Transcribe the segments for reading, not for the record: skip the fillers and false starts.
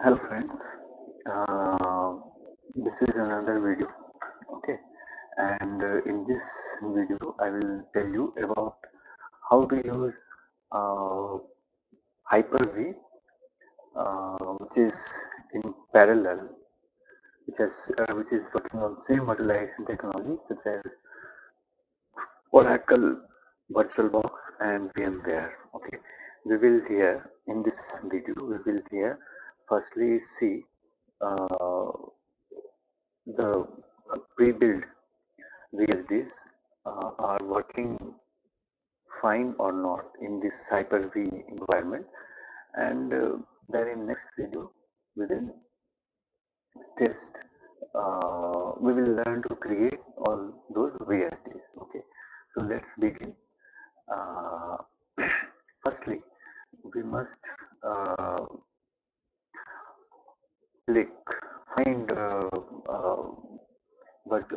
Hello friends, uh, this is another video. Okay, and in this video I will tell you about how to use uh, Hyper-V, which is in parallel, which is working on same virtualization technology such as Oracle VirtualBox and VMware. Okay, we will here in this video we will here firstly see uh, the pre-built VSDs are working fine or not in this Hyper-V environment, and then in next video we will test. We will learn to create all those VSDs. Okay, so let's begin. Uh, Firstly, we must uh, click find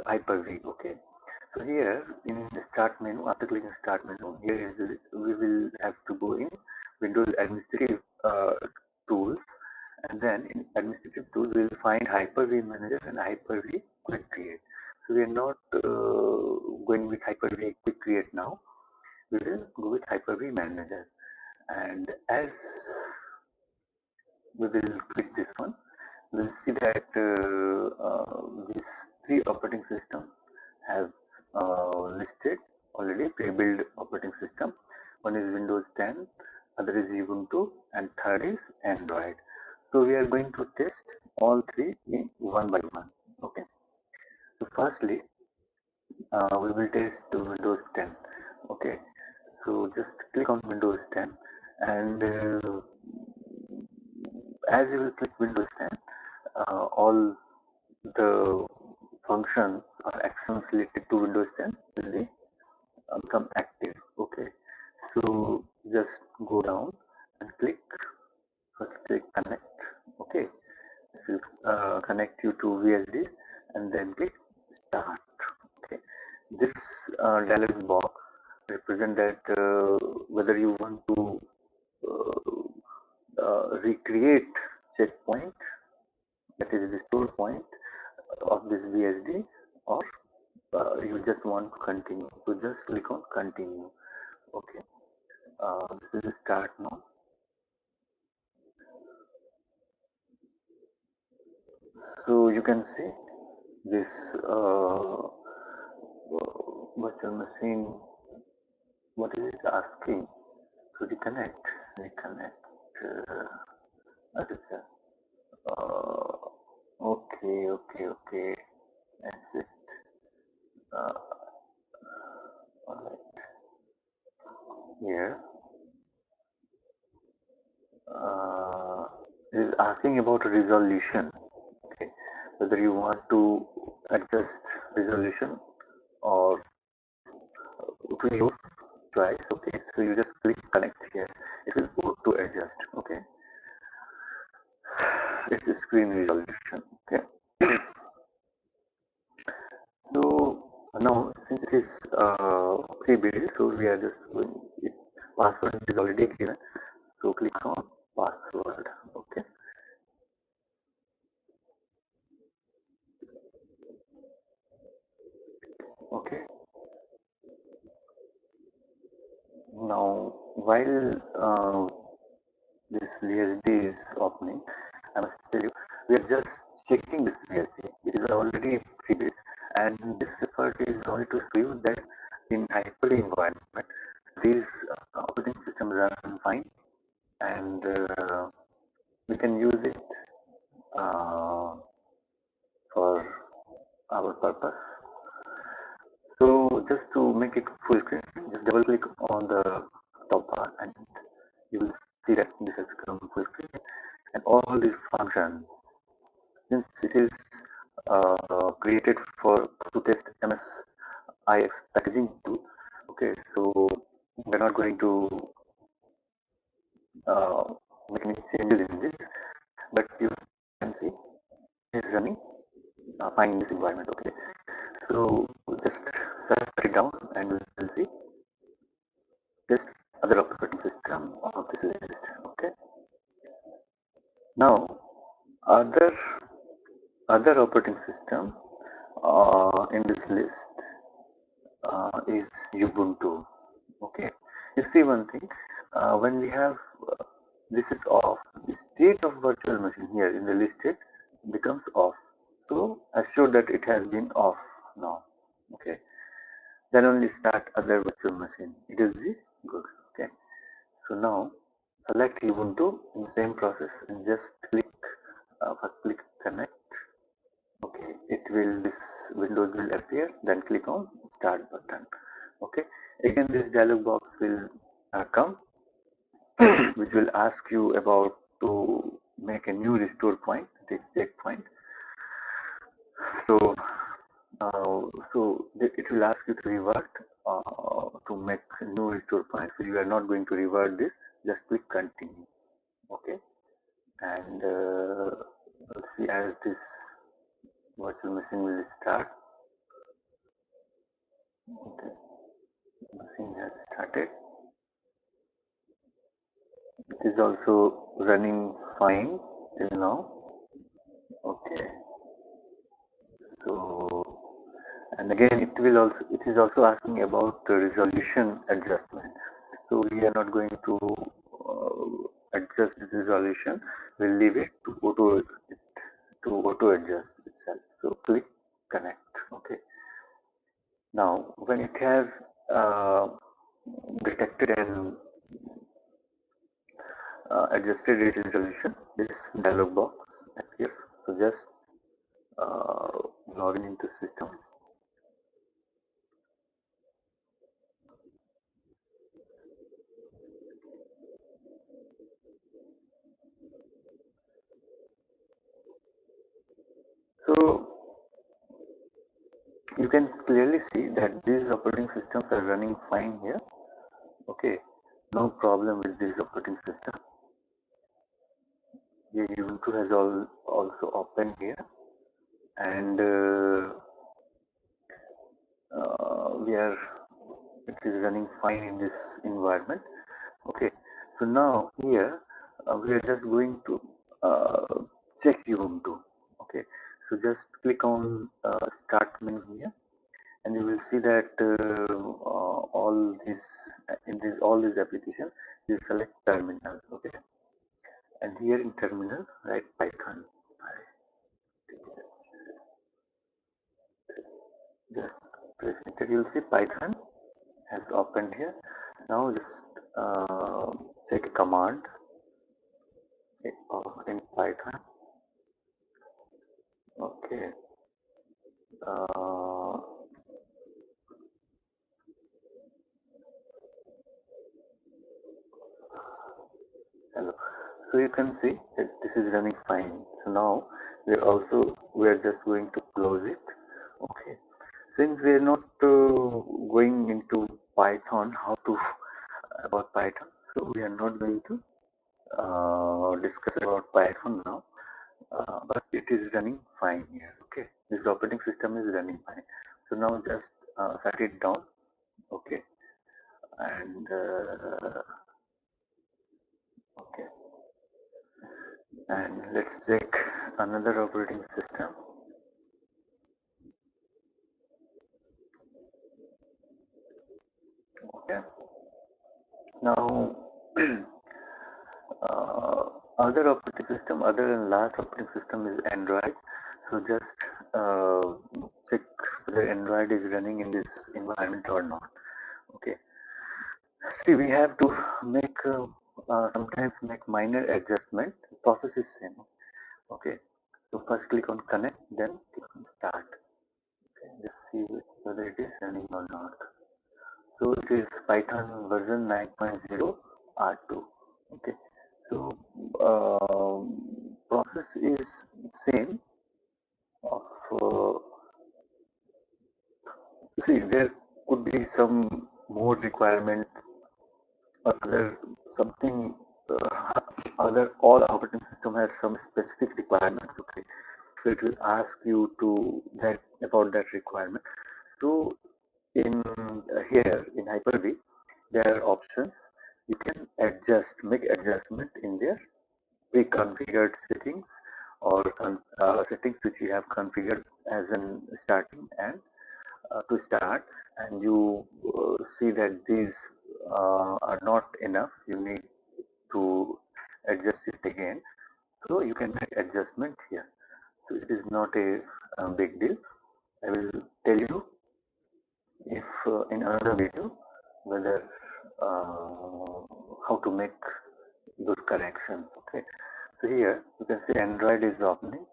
Hyper-V. Okay, so here in the start menu, after clicking start menu, here is we will have to go in Windows administrative tools, and then in administrative tools we will find Hyper-V manager and Hyper-V quick create. So we are not going with Hyper-V quick create now. We will go with Hyper-V manager, and as we will click this one, we will see that these three operating systems have listed already pre-built operating system. One is Windows 10, other is Ubuntu, and third is Android. So we are going to test all three in one by one. Okay. So firstly, we will test Windows 10. Okay. So just click on Windows 10, and as you will click Windows 10, all the functions or actions related to Windows 10 will be become active. Okay, so just go down and click, first click connect. Okay, this will connect you to VSDs, and then click start. Okay, this dialog box represent that whether you want to recreate checkpoint, that is the store point of this VSD, or you just want to continue. So just click on continue. Okay, this is start now. So you can see this virtual machine. What is it asking? So reconnect. What is that? Okay. That's it. All right. Here, it is asking about resolution. Okay, whether you want to adjust resolution or to your choice. Okay, so you just click connect here. It will go to adjust. Okay, it's a screen resolution. Okay, so now since it is pre-built, so we are just going. Password is already given, so click on password. Okay, okay. Now while this VSD is opening, I must tell you, we are just checking this VSD. It is already pre-built, and this effort is only to show you that in Hyper environment, these operating systems run fine, and we can use it for our purpose. So just to make it full screen, just double click on the top bar, and you will see that this has become full screen, and all these functions, since it is created for to test MSIX packaging tool. Okay, so we're not going to uh, make any changes in this, but you can see it's running fine in this environment. Okay, so we'll just shut it down, and we'll see this other operating system of this list. Okay, now other operating system in this list is Ubuntu. Okay, you see one thing, when we have this is off, the state of virtual machine here in the listed becomes off, so assure that it has been off now. Okay, then only start other virtual machine, it will be good. Okay, so now select Ubuntu in the same process and just click first click connect. Okay, it will, this windows will appear, then click on start button. Okay, again this dialog box will come which will ask you about to make a new restore point, the checkpoint. So it will ask you to revert to make a new restore point. So you are not going to revert this, just click continue. Okay, and let's see, as this virtual machine will start. Okay, machine has started. It is also running fine till now. Okay, so, and again it is also asking about the resolution adjustment. So we are not going to adjust this resolution, we'll leave it to auto adjust itself. So click connect. Okay, now when it has detected and adjusted resolution, this dialog box appears. So just log in into system. So you can clearly see that these operating systems are running fine here. Okay, no problem with this operating system. The Ubuntu has also opened here, and it is running fine in this environment. Okay, so now here we are just going to check Ubuntu. Okay, so just click on start menu here, and you will see that all these applications, you select terminal. Okay, and here in terminal write Python. Just press enter, you will see Python has opened here. Now just check a command in Python. Okay, uh, hello. So you can see that this is running fine. So now we are just going to close it. Okay, since we are not going into Python, how to about Python, so we are not going to discuss about Python now, but it is running fine here. Okay, this operating system is running fine. So now just shut it down. Okay, and okay, and let's check another operating system. Okay, now other operating system other than last operating system is Android. So just check whether Android is running in this environment or not. Okay, see, we have to make sometimes make minor adjustment. The process is same. Okay, so first click on connect, then click on start. Okay, just see whether it is running or not. So it is Python version 9.0 R2. Okay, so process is same of see, there could be some more requirement or other something other all operating system has some specific requirements. Okay, so it will ask you to that about that requirement. So in here in Hyper-V there are options you can make adjustment in their pre-configured settings, or settings which you have configured as an starting and to start, and you see that these are not enough, you need to adjust it again, so you can make adjustment here. So it is not a big deal. I will tell you if in another video whether how to make those corrections. Okay, so here you can see Android is opening.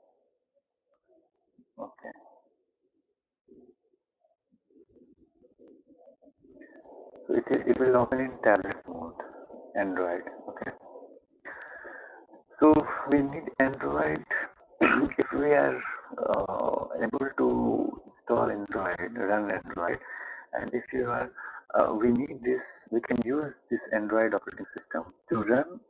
Okay, so it will open in tablet mode, Android. Okay, so we need Android if we are able to install Android, run Android, and if you are we need this, we can use this Android operating system to run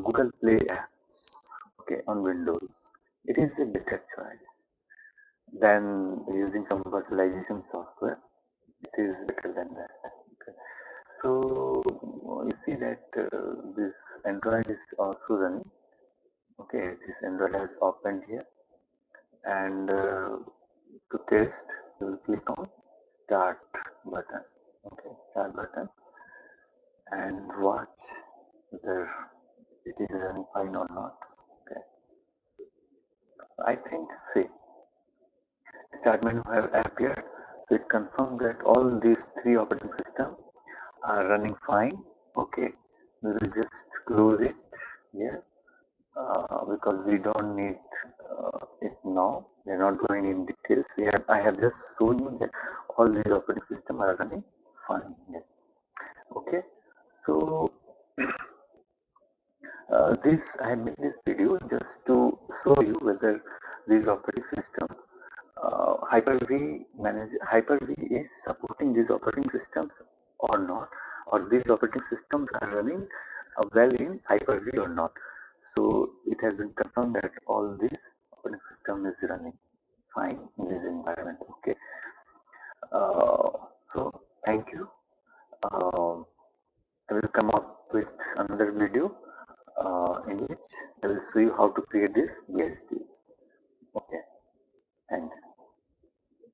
Google Play apps, okay, on Windows. It is a better choice than using some virtualization software. It is better than that. Okay. So you see that this Android is also running. Okay, this Android has opened here, and to test, you will click on Start button. Okay, Start button, and watch whether it is running fine or not. Okay, I think, see, start menu have appeared, so it confirms that all these three operating systems are running fine. Okay, we will just close it here because we don't need it now. We are not going in details. I have just shown you that all these operating systems are running fine here. Okay, so this I made this video just to show you whether these operating systems Hyper-V is supporting these operating systems or not, or these operating systems are running well in Hyper-V or not. So it has been confirmed that all these operating system is running fine in this environment. Okay. Uh, so thank you. I will come up with another video in which I will show you how to create this BSDs. Okay. Thank you.